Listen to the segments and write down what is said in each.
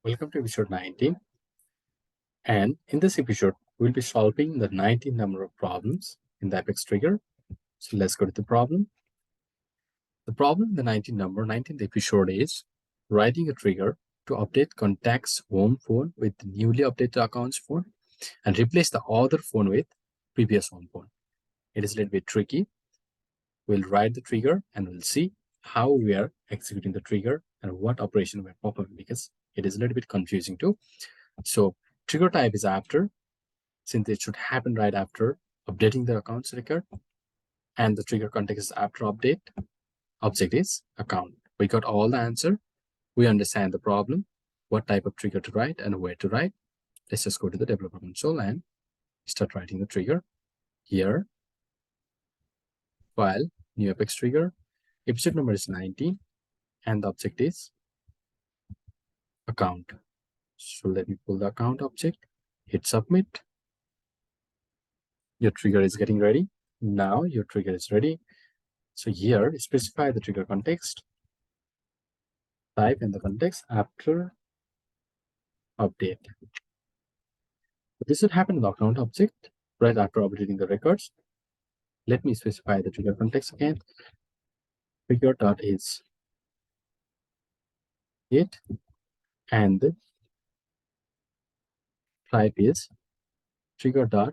Welcome to episode 19. And in this episode, we'll be solving the 19 number of problems in the Apex trigger. So let's go to the problem. The problem, the 19th episode is writing a trigger to update contact's home phone with the newly updated account's phone and replace the other phone with previous home phone. It is a little bit tricky. We'll write the trigger and we'll see how we are executing the trigger and what operation we're performing, because it is a little bit confusing too. So trigger type is after, since it should happen right after updating the accounts record, and the trigger context is after update. Object is account. We got all the answer. We understand the problem, what type of trigger to write and where to write. Let's just go to the developer console and start writing the trigger. Here, file, new Apex trigger. Episode number is 19 and the object is account. So let me pull the account object, hit submit. Your trigger is getting ready. Now your trigger is ready. So here, specify the trigger context, type in the context after update. This would happen in the account object right after updating the records. Let me specify the trigger context again. Trigger.is it, and the type is trigger.after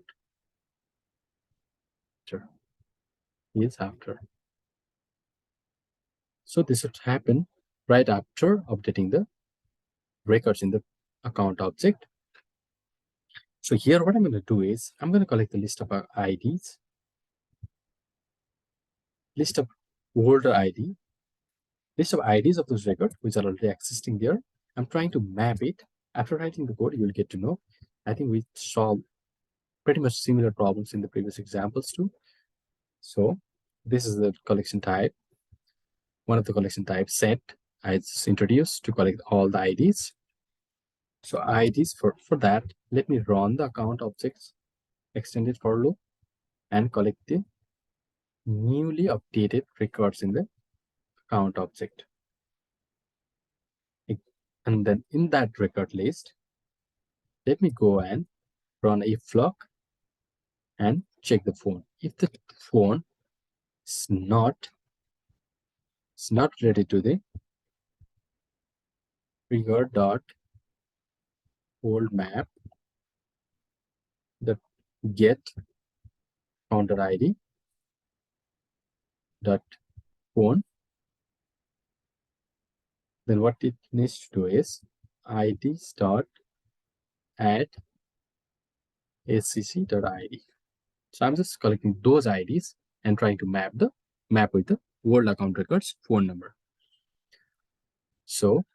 is after. So this would happen right after updating the records in the account object. So here what I'm going to do is I'm going to collect the list of IDs, list of older ID, list of IDs of those records which are already existing there. I'm trying to map it. After writing the code, you'll get to know. I think we solved pretty much similar problems in the previous examples too. So this is the collection type. One of the collection types set I just introduced to collect all the IDs. So IDs for that, let me run the account objects extended for loop and collect the newly updated records in the account object. And then in that record list, let me go and run if block and check the phone. If the phone is not related to the trigger dot old map, the get counter ID dot phone, then what it needs to do is IDs dot add scc.id. So I'm just collecting those IDs and trying to map with the world account records phone number. So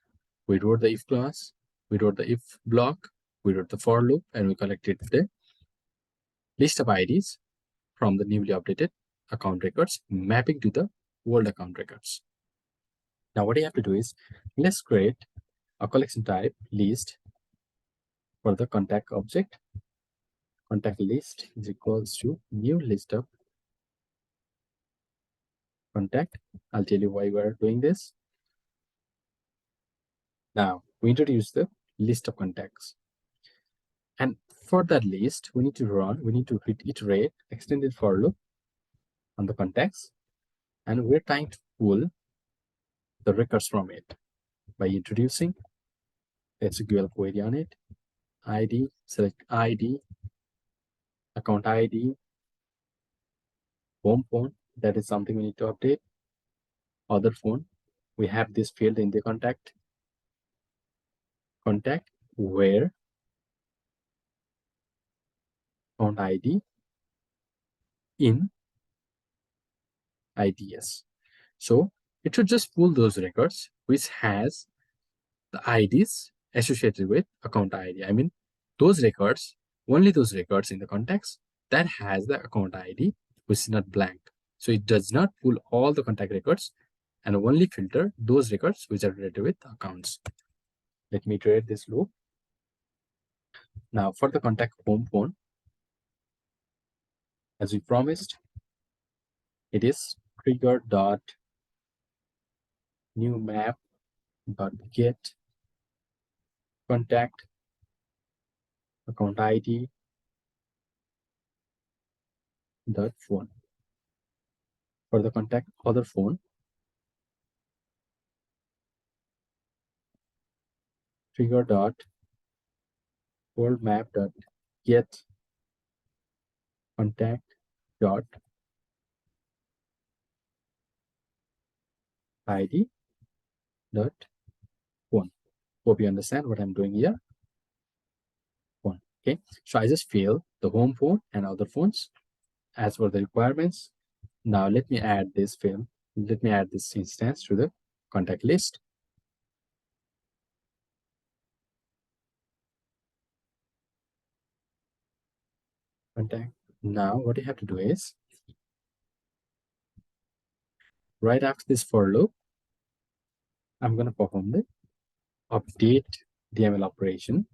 we wrote the if class, we wrote the if block, we wrote the for loop, and we collected the list of IDs from the newly updated account records mapping to the world account records. Now what you have to do is, let's create a collection type list for the contact object. Contact list is equals to new list of contact. I'll tell you why we're doing this. Now we introduce the list of contacts. And for that list, we need to iterate extended for loop on the contacts. And we're trying to pull the records from it by introducing SQL query on it. ID, select ID, account ID, home phone, that is something we need to update. Other phone, we have this field in the contact where account ID in IDS. So it should just pull those records which has the IDs associated with account ID. I mean, those records, only those records in the contacts that has the account ID which is not blank. So it does not pull all the contact records and only filter those records which are related with accounts. Let me iterate this loop. Now for the contact home phone, as we promised, it is trigger dot new map dot get contact account ID dot phone. For the contact other phone, trigger dot world map dot get contact dot ID dot phone. Hope you understand what I'm doing here. Phone. Okay, so I just fill the home phone and other phones as per the requirements. Now let me add this film. Let me add this instance to the contact list. Contact. Now what you have to do is right after this for loop, I'm going to perform the update DML operation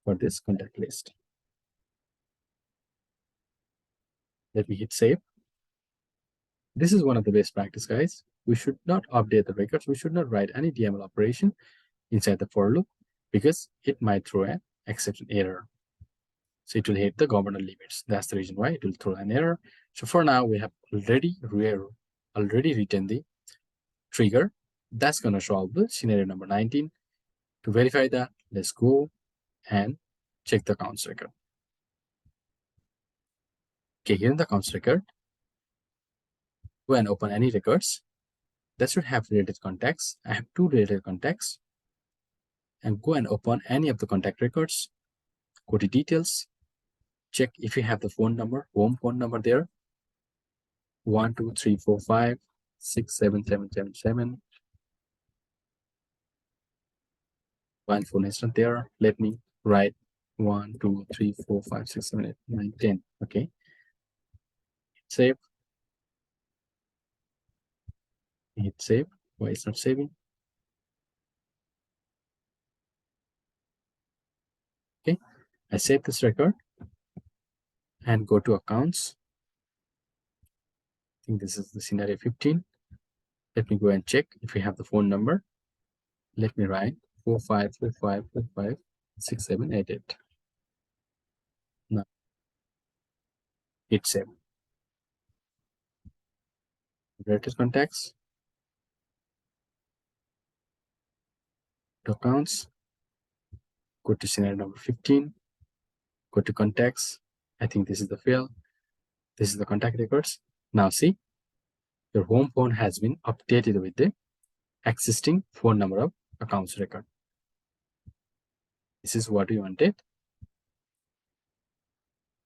for this contact list. Let me hit save. This is one of the best practice, guys. We should not update the records. We should not write any DML operation inside the for loop because it might throw an exception error. So it will hit the governor limits. That's the reason why it will throw an error. So for now, we have already written the trigger that's going to solve the scenario number 19. To verify that, let's go and check the accounts record. Okay, here in the accounts record, go and open any records that should have related contacts. I have 2 related contacts. And go and open any of the contact records. Go to details. Check if you have the phone number, home phone number there. 1, 2, 3, 4, 5, 6, 7, 7, 7, 7. One phone is not there. Let me write 1, 2, 3, 4, 5, 6, 7, 8, 9, 10. Okay. Save. Hit save. Why it's not saving? Okay. I save this record and go to accounts. I think this is the scenario 15. Let me go and check if we have the phone number. Let me write 4545456788. Now hit save. Related contacts, to accounts, go to scenario number 15, go to contacts. I think this is the field. This is the contact records. Now see, your home phone has been updated with the existing phone number of accounts record. This is what you wanted.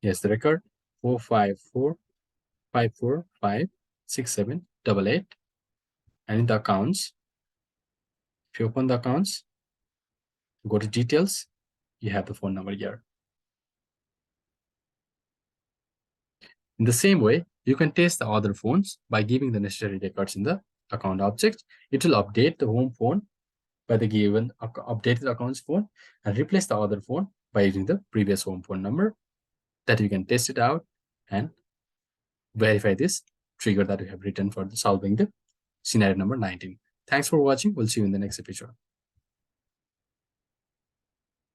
Here's the record 45454567888. And in the accounts, if you open the accounts, go to details, you have the phone number here. In the same way, you can test the other phones by giving the necessary records in the account object. It will update the home phone by the given updated accounts phone and replace the other phone by using the previous home phone number. That you can test it out and verify this trigger that we have written for solving the scenario number 19. Thanks for watching. We'll see you in the next episode.